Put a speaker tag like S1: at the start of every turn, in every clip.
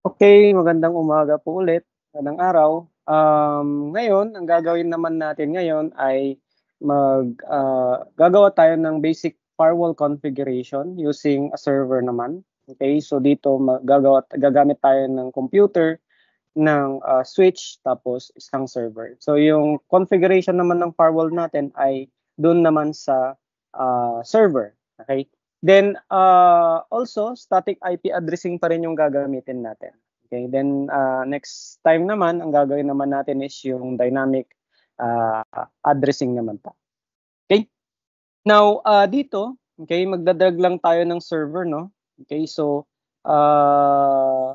S1: Okay, magandang umaga po ulit, magandang araw. Ngayon ang gagawin naman natin ngayon ay gagawa tayo ng basic firewall configuration using a server naman. Okay, so dito gagamit tayo ng computer, ng, switch, tapos isang server. So yung configuration naman ng firewall natin ay dun naman sa, server, okay. Then, also static IP addressing pa rin yung gagamitin natin, okay. Then, next time naman ang gagawin naman natin is yung dynamic, ah, addressing naman pa, okay. Now, dito, okay, magda-drag lang tayo ng server 'no, okay. So, ah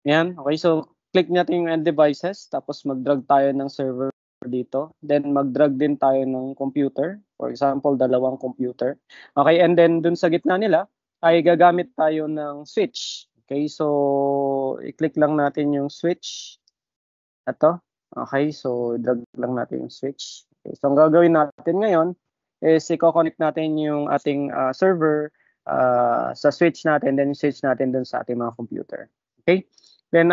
S1: 'yan, okay. So, click natin yung end devices tapos mag-drag tayo ng server dito. Then mag-drag din tayo ng computer, for example, dalawang computer. Okay, and then dun sa gitna nila ay gagamit tayo ng switch. Okay, so i-click lang natin yung switch, eto. Okay, so drag lang natin yung switch. Okay, so ang gagawin natin ngayon is iko-connect natin yung ating, server, sa switch natin, then switch natin dun sa ating mga computer. Okay? Then,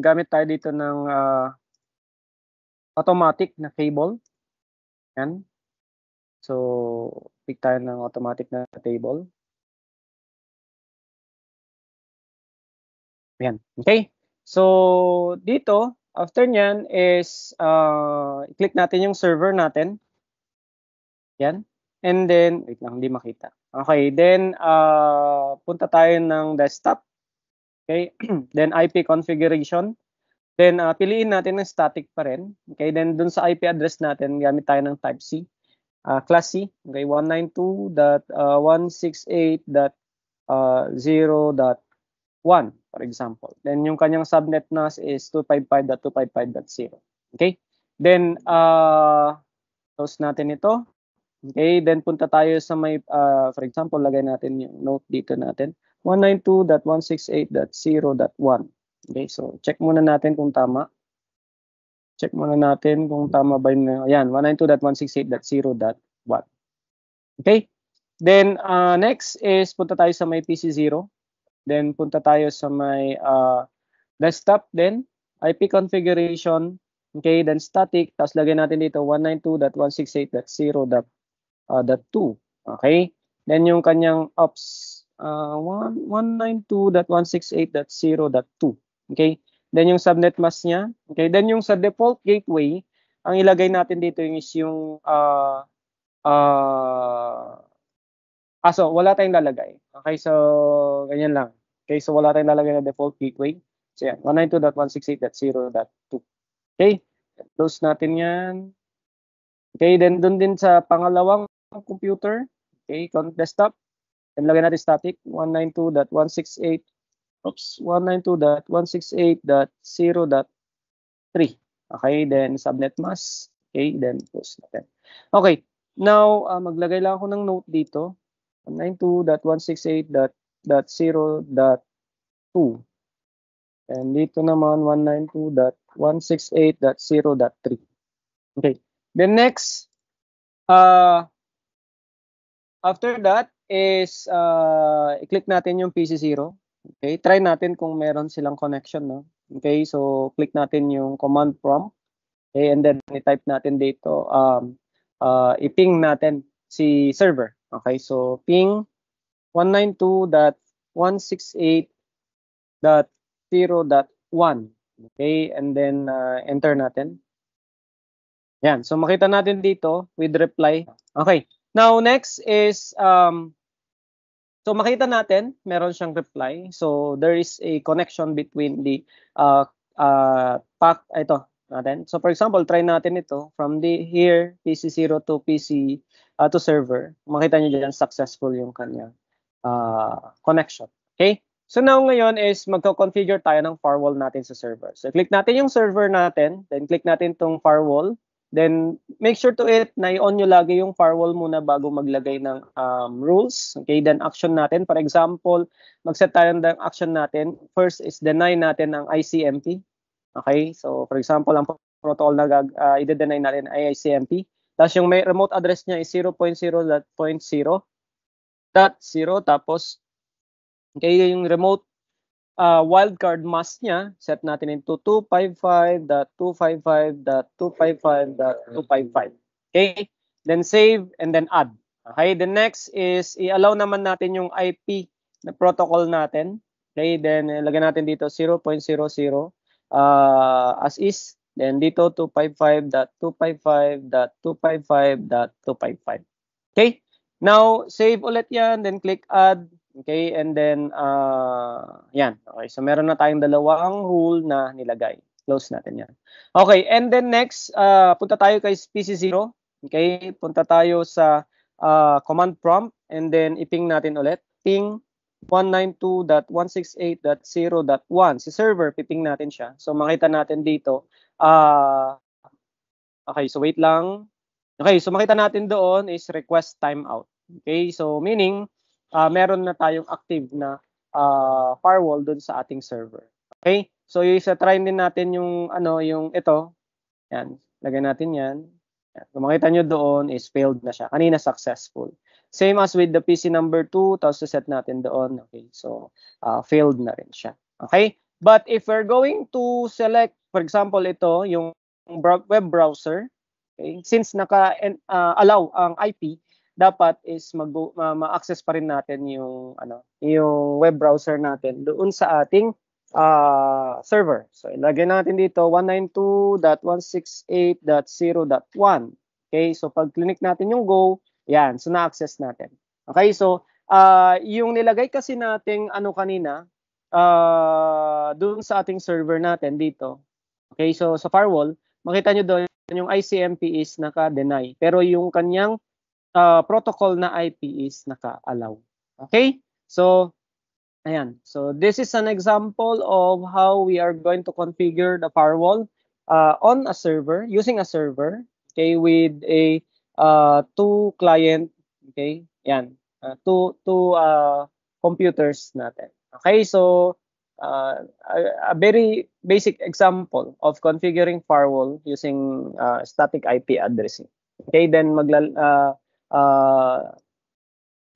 S1: gamit tayo dito ng, automatic na cable, 'yan. So, pick tayo ng automatic na cable, 'yan, okay. So, dito after niyan is, i-click natin yung server natin, 'yan. And then wait lang, hindi makita. Okay, then, punta tayo ng desktop, okay. Then IP configuration, then, piliin natin ng static pa rin, okay. Then dun sa IP address natin gamit tayo ng type C. Class C, okay, 192.168.0.1 for example. Then yung kanyang subnet mask is 255.255.0. Okay? Then, close natin ito. Okay, then punta tayo sa may, for example, lagay natin yung note dito natin, 192.168.0.1. Okay, so check muna natin kung tama. Check muna natin kung tama ba yung, ayan, 192.168.0.1. Okay? Then, next is punta tayo sa may PC0. Then, punta tayo sa may, desktop din, IP configuration, okay, then static, tapos lagyan natin dito 192.168.0.2. Okay? Then, yung kanyang ops, 192.168.0.2. Okay? Then, yung subnet mask niya. Okay? Then, yung sa default gateway, ang ilagay natin dito is yung, ah so wala tayong lalagay. Okay, so ganyan lang. Okay, so wala tayong lalagay na default gateway. So yan, 192.168.0.2. Okay, close natin yan. Okay, then dun din sa pangalawang computer, okay, desktop, then lagyan natin static 192.168, 192.168.0.3. Okay, then subnet mask. Okay, then close natin. Okay, now maglagay lang ako ng note dito. 192.168.0.2 and dito naman 192.168.0.3. Okay. Then next, after that is, i-click natin yung PC0. Okay, try natin kung meron silang connection, no? Okay, so click natin yung command prompt. Okay, and then i-type natin dito, i-ping natin si server. Okay, so ping 192.168.0.1. Okay, and then, enter natin. Yan, so makita natin dito with reply. Okay, now next is, so makita natin meron siyang reply. So there is a connection between the, pack, ito natin. So for example, try natin ito from the here PC0 to PC, to server. Makita niyo diyan successful yung kanya connection. Okay? So now ngayon is magko-configure tayo ng firewall natin sa server. So click natin yung server natin, then click natin tong firewall. Then make sure to it na i-on nyo lagi yung firewall muna bago maglagay ng, rules. Okay, then action natin. For example, mag-set tayo ng action natin. First is deny natin ang ICMP. Okay, so for example, ang protocol na i-deny natin ay ICMP. Tapos yung may remote address niya is 0.0.0.0 tapos okay, yung remote wildcard mask niya, set natin into 255.255.255.255. Okay? Then save and then add. Okay? The next is i-allow naman natin yung IP na protocol natin. Okay? Then lagyan natin dito 0.00 as is. Then dito 255.255.255.255. Okay? Now, save ulit yan. Then click add. Okay? And then, yan. Okay. So, meron na tayong dalawang rule na nilagay. Close natin yan. Okay. And then next, punta tayo kay PC0. Okay? Punta tayo sa command prompt. And then, iping natin ulit. Ping 192.168.0.1. Si server, piping natin siya. So, makita natin dito. Okay. So, wait lang. Okay, so makita natin doon is request timeout. Okay, so meaning meron na tayong active na firewall doon sa ating server. Okay? So isa-try din natin yung yung ito. Yan, lagyan natin 'yan. Yan. Kung makita nyo doon is failed na siya. Kanina successful. Same as with the PC number 2, tapos set natin doon. Okay, so failed na rin siya. Okay? But if we're going to select, for example, ito, yung web browser, okay, since naka-allow ang IP, dapat is ma-access pa rin natin yung yung web browser natin doon sa ating server. So ilagay natin dito 192.168.0.1. Okay, so pag click natin yung go, yan, so na-access natin. Okay, so yung nilagay kasi nating kanina doon sa ating server natin dito. Okay, so sa firewall, makita nyo doon yung ICMP is naka-deny. Pero yung kanyang protocol na IP is naka-allow. Okay? So, ayan. So, this is an example of how we are going to configure the firewall on a server, using a server, okay, with a two client, okay? Yan. Two computers natin. Okay? So, a very basic example of configuring firewall using static IP addressing. Okay, then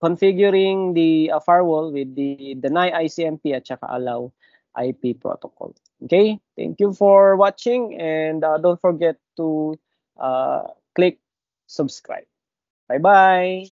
S1: configuring the firewall with the deny ICMP at saka allow IP protocol. Okay, thank you for watching and don't forget to click subscribe. Bye-bye.